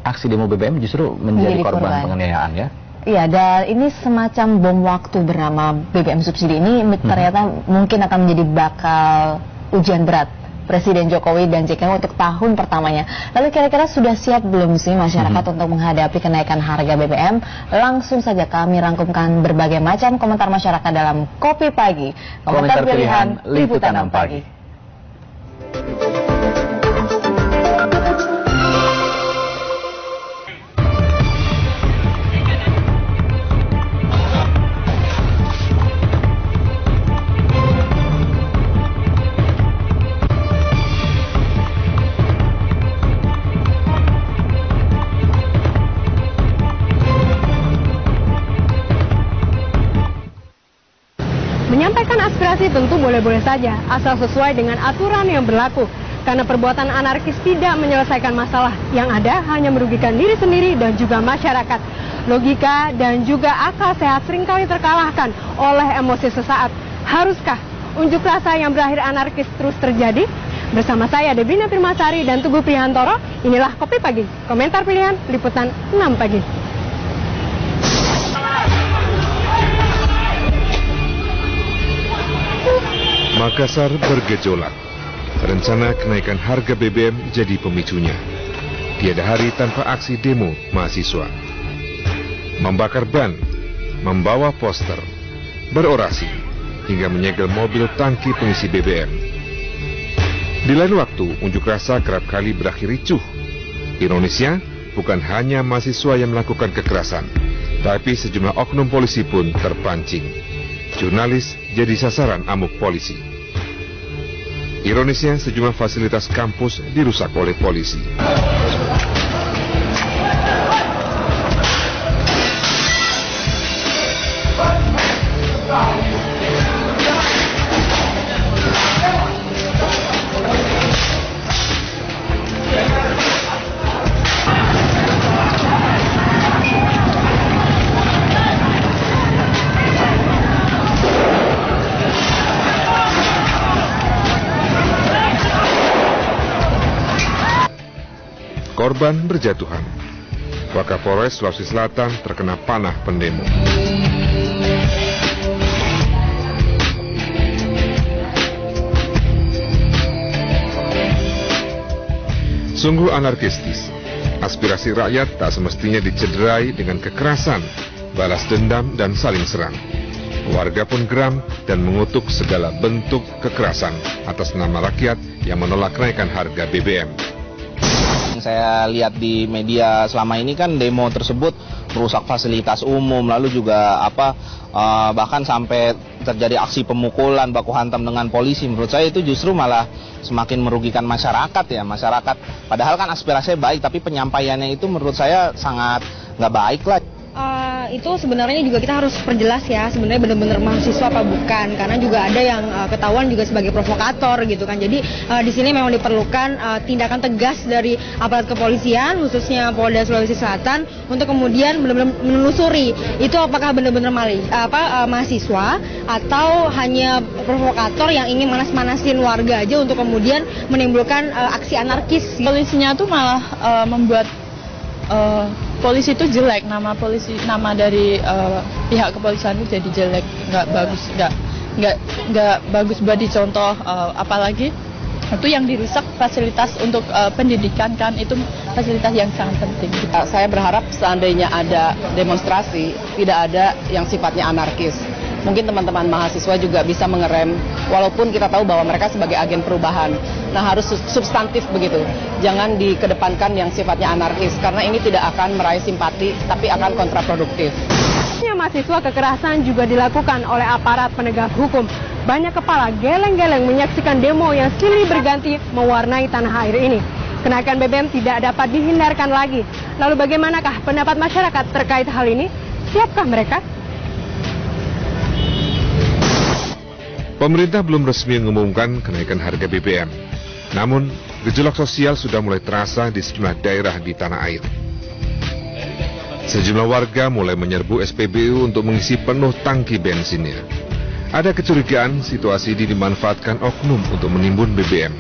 aksi demo BBM justru menjadi korban penganiayaan ya? Iya, dan ini semacam bom waktu bernama BBM subsidi ini ternyata mungkin akan menjadi bakal ujian berat Presiden Jokowi dan JK untuk tahun pertamanya. Lalu kira-kira sudah siap belum sih masyarakat untuk menghadapi kenaikan harga BBM? Langsung saja kami rangkumkan berbagai macam komentar masyarakat dalam Kopi Pagi. Komentar pilihan Liputan 6 Pagi. Menyampaikan aspirasi tentu boleh-boleh saja, asal sesuai dengan aturan yang berlaku. Karena perbuatan anarkis tidak menyelesaikan masalah, yang ada hanya merugikan diri sendiri dan juga masyarakat. Logika dan juga akal sehat seringkali terkalahkan oleh emosi sesaat. Haruskah unjuk rasa yang berakhir anarkis terus terjadi? Bersama saya Debrina Firmasari dan Tugu Prihantoro, inilah Kopi Pagi, komentar pilihan Liputan 6 Pagi. Makassar bergejolak. Rencana kenaikan harga BBM jadi pemicunya. Tiada hari tanpa aksi demo mahasiswa. Membakar ban, membawa poster, berorasi, hingga menyegel mobil tangki pengisi BBM. Di lain waktu, unjuk rasa kerap kali berakhir ricuh. Ironisnya, bukan hanya mahasiswa yang melakukan kekerasan, tapi sejumlah oknum polisi pun terpancing. Jurnalis jadi sasaran amuk polisi. Ironisnya, sejumlah fasilitas kampus dirusak oleh polisi. Korban berjatuhan. Wakapolres Sulawesi Selatan terkena panah pendemo. Sungguh anarkistis. Aspirasi rakyat tak semestinya dicederai dengan kekerasan, balas dendam dan saling serang. Warga pun geram dan mengutuk segala bentuk kekerasan atas nama rakyat yang menolak kenaikan harga BBM. Saya lihat di media selama ini kan demo tersebut merusak fasilitas umum, lalu juga bahkan sampai terjadi aksi pemukulan, baku hantam dengan polisi. Menurut saya itu justru malah semakin merugikan masyarakat ya, masyarakat. Padahal kan aspirasinya baik, tapi penyampaiannya itu menurut saya sangat nggak baik lah. Itu sebenarnya juga kita harus perjelas ya, sebenarnya benar-benar mahasiswa apa bukan, karena juga ada yang ketahuan juga sebagai provokator gitu kan. Jadi di sini memang diperlukan tindakan tegas dari aparat kepolisian, khususnya Polda Sulawesi Selatan, untuk kemudian benar-benar menelusuri itu apakah benar-benar mahasiswa atau hanya provokator yang ingin manas-manasin warga aja untuk kemudian menimbulkan aksi anarkis. Polisinya tuh malah membuat polisi itu jelek, nama dari pihak kepolisian itu jadi jelek, nggak bagus buat dicontoh, apalagi itu yang dirusak fasilitas untuk pendidikan kan, itu fasilitas yang sangat penting. Saya berharap seandainya ada demonstrasi tidak ada yang sifatnya anarkis. Mungkin teman-teman mahasiswa juga bisa mengerem, walaupun kita tahu bahwa mereka sebagai agen perubahan. Nah, harus substantif begitu. Jangan dikedepankan yang sifatnya anarkis, karena ini tidak akan meraih simpati, tapi akan kontraproduktif. Mahasiswa kekerasan juga dilakukan oleh aparat penegak hukum. Banyak kepala geleng-geleng menyaksikan demo yang silih berganti mewarnai tanah air ini. Kenaikan BBM tidak dapat dihindarkan lagi. Lalu bagaimanakah pendapat masyarakat terkait hal ini? Siapkah mereka? Pemerintah belum resmi mengumumkan kenaikan harga BBM. Namun, gejolak sosial sudah mulai terasa di sejumlah daerah di tanah air. Sejumlah warga mulai menyerbu SPBU untuk mengisi penuh tangki bensinnya. Ada kecurigaan situasi ini dimanfaatkan oknum untuk menimbun BBM.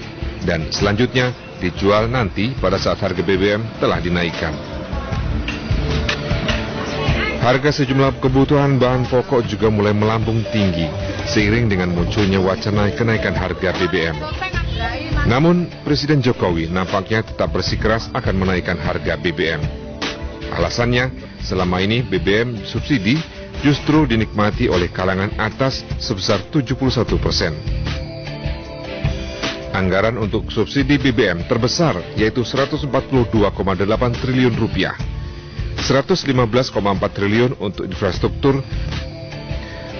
Dan selanjutnya dijual nanti pada saat harga BBM telah dinaikkan. Harga sejumlah kebutuhan bahan pokok juga mulai melambung tinggi seiring dengan munculnya wacana kenaikan harga BBM. Namun, Presiden Jokowi nampaknya tetap bersikeras akan menaikkan harga BBM. Alasannya, selama ini BBM subsidi justru dinikmati oleh kalangan atas sebesar 71%. Anggaran untuk subsidi BBM terbesar yaitu 142,8 triliun rupiah. 115,4 triliun untuk infrastruktur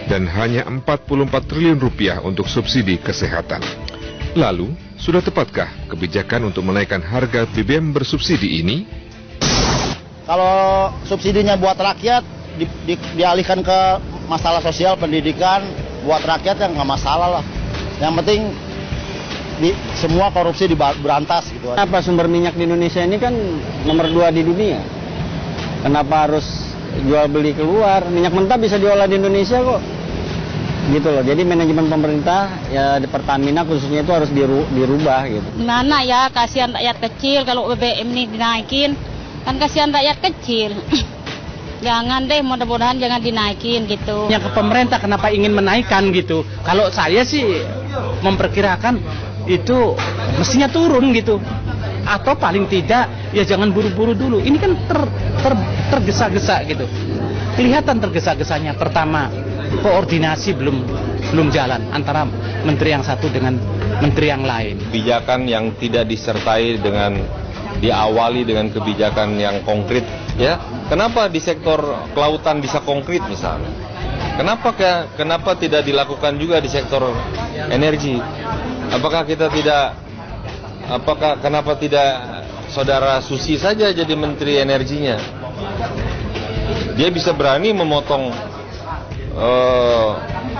dan hanya 44 triliun rupiah untuk subsidi kesehatan. Lalu, sudah tepatkah kebijakan untuk menaikkan harga BBM bersubsidi ini? Kalau subsidinya buat rakyat, dialihkan ke masalah sosial, pendidikan, buat rakyat yang nggak masalah lah. Yang penting semua korupsi berantas gitu. Kenapa sumber minyak di Indonesia ini kan nomor 2 di dunia? Kenapa harus jual beli keluar? Minyak mentah bisa diolah di Indonesia kok. Gitu loh. Jadi manajemen pemerintah ya di Pertamina khususnya itu harus dirubah gitu. Gimana ya, kasihan rakyat kecil kalau BBM ini dinaikin. Kan kasihan rakyat kecil. Jangan deh, mudah-mudahan jangan dinaikin gitu. Yang ke pemerintah kenapa ingin menaikkan gitu? Kalau saya sih memperkirakan itu mestinya turun gitu. Atau paling tidak ya jangan buru-buru dulu. Ini kan tergesa-gesa gitu. Kelihatan tergesa-gesanya. Pertama, koordinasi belum jalan antara menteri yang satu dengan menteri yang lain. Kebijakan yang tidak disertai dengan diawali dengan kebijakan yang konkret, ya. Kenapa di sektor kelautan bisa konkret misalnya? Kenapa tidak dilakukan juga di sektor energi? Kenapa tidak Saudara Susi saja jadi menteri energinya? Dia bisa berani memotong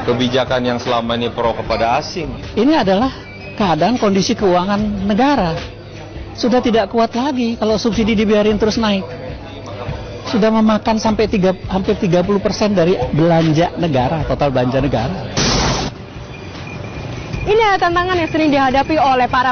kebijakan yang selama ini pro kepada asing. Ini adalah keadaan kondisi keuangan negara. Sudah tidak kuat lagi kalau subsidi dibiarin terus naik. Sudah memakan sampai hampir 30% dari belanja negara, total belanja negara. Ini adalah tantangan yang sering dihadapi oleh para